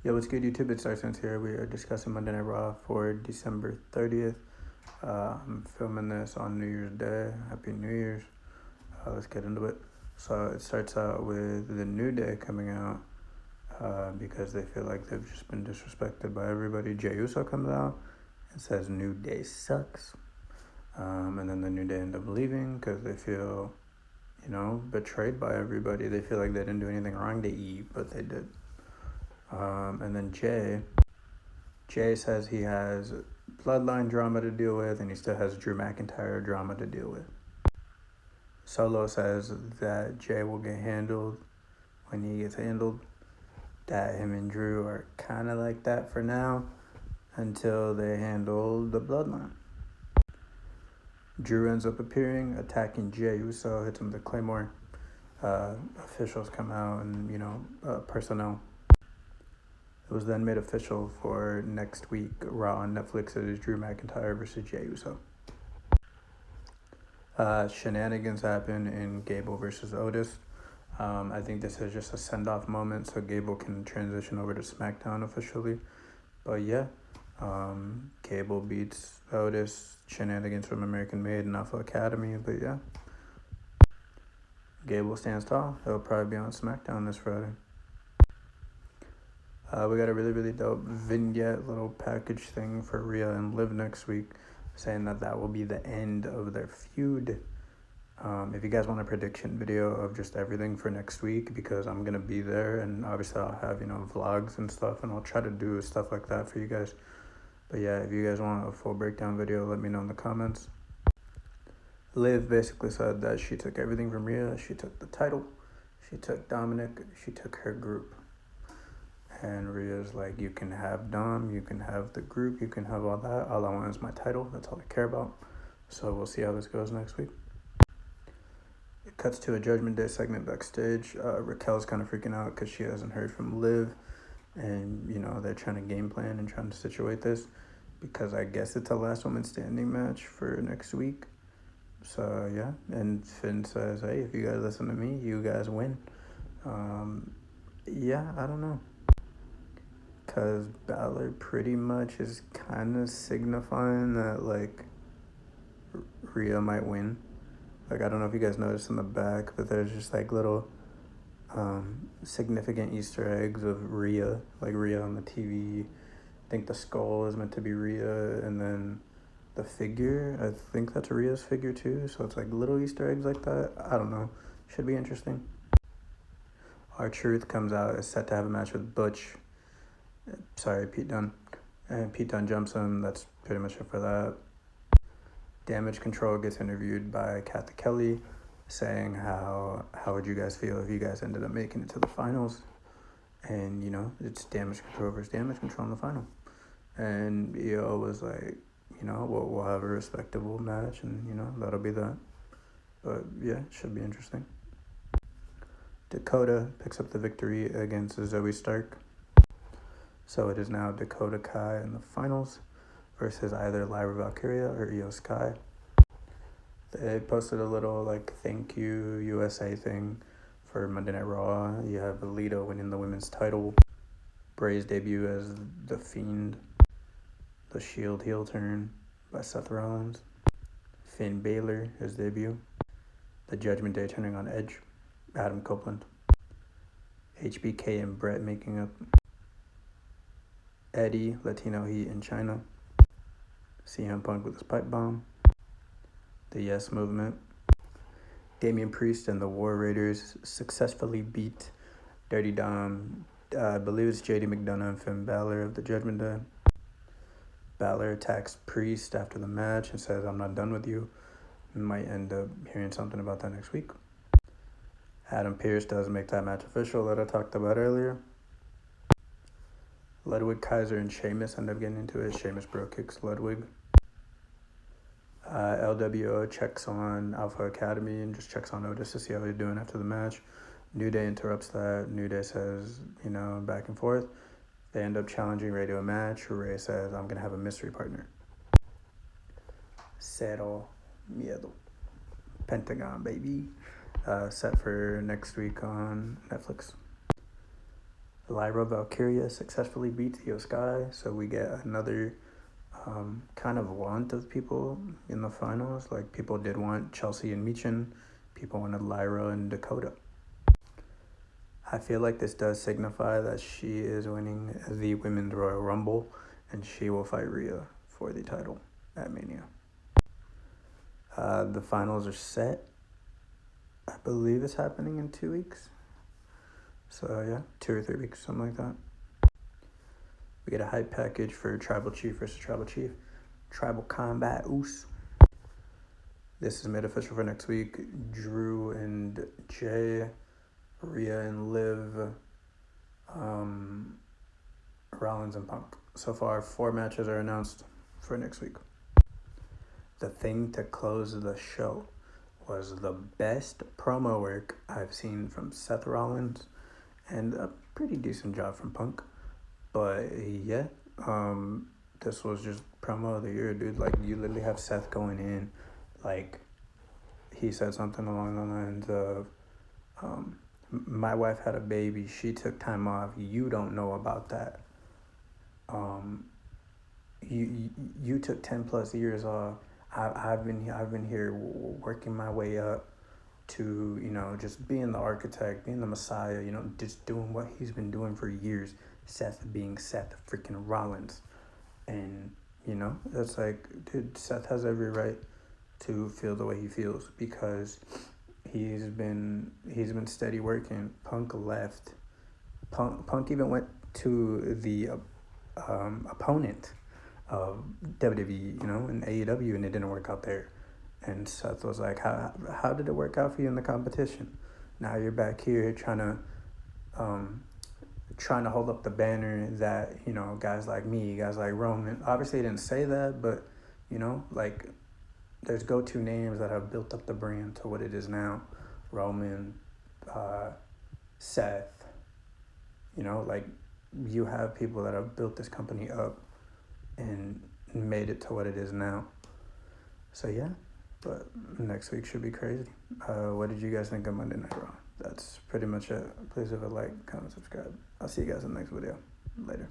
Yo, what's good, YouTube? It's Arsens here. We are discussing Monday Night Raw for December 30th. I'm filming this on New Year's Day. Happy New Year's. Let's get into it. So it starts out with the New Day coming out because they feel like they've just been disrespected by everybody. Jey Uso comes out and says New Day sucks. And then the New Day end up leaving because they feel, betrayed by everybody. They feel like they didn't do anything wrong to eat, but they did. And then Jay says he has bloodline drama to deal with, and he still has Drew McIntyre drama to deal with. Solo says that Jay will get handled when he gets handled. That him and Drew are kind of like that for now until they handle the bloodline. Drew ends up appearing, attacking Jey Uso, hits him with a Claymore. Officials come out and, personnel. It was then made official for next week, Raw on Netflix. It is Drew McIntyre versus Jey Uso. Shenanigans happen in Gable versus Otis. I think this is just a send-off moment so Gable can transition over to SmackDown officially. But yeah, Gable beats Otis. Shenanigans from American Made and Alpha Academy. But yeah, Gable stands tall. He'll probably be on SmackDown this Friday. We got a really, really dope vignette little package thing for Rhea and Liv next week, saying that will be the end of their feud. If you guys want a prediction video of just everything for next week, because I'm going to be there, and obviously I'll have, vlogs and stuff, and I'll try to do stuff like that for you guys. But yeah, if you guys want a full breakdown video, let me know in the comments. Liv basically said that she took everything from Rhea. She took the title, she took Dominic, she took her group. And Rhea's like, you can have Dom, you can have the group, you can have all that. All I want is my title. That's all I care about. So we'll see how this goes next week. It cuts to a Judgment Day segment backstage. Raquel's kind of freaking out because she hasn't heard from Liv. And, they're trying to game plan and trying to situate this because I guess it's a last woman standing match for next week. So, yeah. And Finn says, hey, if you guys listen to me, you guys win. Yeah, I don't know. Because Balor pretty much is kind of signifying that, Rhea might win. I don't know if you guys noticed in the back, but there's just, little significant Easter eggs of Rhea. Rhea on the TV. I think the skull is meant to be Rhea, and then the figure, I think that's Rhea's figure too. So it's, little Easter eggs like that. I don't know. Should be interesting. R-Truth comes out, is set to have a match with Butch. Pete Dunne. And Pete Dunne jumps him. That's pretty much it for that. Damage Control gets interviewed by Kathy Kelly, saying how would you guys feel if you guys ended up making it to the finals? And, it's Damage Control versus Damage Control in the final. And EO was like, we'll have a respectable match, and, that'll be that. But, yeah, it should be interesting. Dakota picks up the victory against Zoe Stark. So it is now Dakota Kai in the finals versus either Lyra Valkyria or Io Sky. They posted a little thank you USA thing for Monday Night Raw. You have Alita winning the women's title, Bray's debut as The Fiend, the Shield heel turn by Seth Rollins, Finn Balor, his debut, the Judgment Day turning on Edge, Adam Copeland, HBK and Brett making up, Eddie, Latino Heat in China, CM Punk with his pipe bomb, the Yes Movement, Damian Priest and the War Raiders successfully beat Dirty Dom, I believe it's JD McDonough and Finn Balor of the Judgment Day. Balor attacks Priest after the match and says, I'm not done with you. We might end up hearing something about that next week. Adam Pearce does make that match official that I talked about earlier. Ludwig Kaiser and Sheamus end up getting into it. Sheamus bro kicks Ludwig. LWO checks on Alpha Academy and just checks on Otis to see how he's doing after the match. New Day interrupts that. New Day says, back and forth. They end up challenging Ray to a match. Ray says, I'm going to have a mystery partner. Cero Miedo. Pentagon, baby. Set for next week on Netflix. Lyra Valkyria successfully beats Io Sky, so we get another kind of want of people in the finals. Like, people did want Chelsea and Michin, people wanted Lyra and Dakota. I feel like this does signify that she is winning the Women's Royal Rumble, and she will fight Rhea for the title at Mania. The finals are set. I believe it's happening in 2 weeks. So yeah, 2 or 3 weeks, something like that. We get a hype package for Tribal Chief versus Tribal Chief. Tribal Combat Oos. This is made official for next week. Drew and Jay, Rhea and Liv, Rollins and Punk. So far, 4 matches are announced for next week. The thing to close the show was the best promo work I've seen from Seth Rollins, and a pretty decent job from Punk. But yeah, this was just promo of the year, dude. Like, you literally have Seth going in, like, he said something along the lines of, my wife had a baby, she took time off, you don't know about that. You took 10 plus years off. I've been here working my way up to, you know, just being the architect, being the Messiah, you know, just doing what he's been doing for years. Seth being Seth freaking Rollins. And, you know, that's like, dude, Seth has every right to feel the way he feels, because he's been steady working. Punk left. Punk even went to the opponent of WWE, you know, in AEW, and it didn't work out there. And Seth was like, how did it work out for you in the competition? Now you're back here trying to hold up the banner that, you know, guys like me, guys like Roman. Obviously, he didn't say that, but, you know, like, there's go-to names that have built up the brand to what it is now. Roman, Seth, you know, like, you have people that have built this company up and made it to what it is now. So yeah, but next week should be crazy. What did you guys think of Monday Night Raw? That's pretty much it. Please leave a like, comment, subscribe. I'll see you guys in the next video. Later.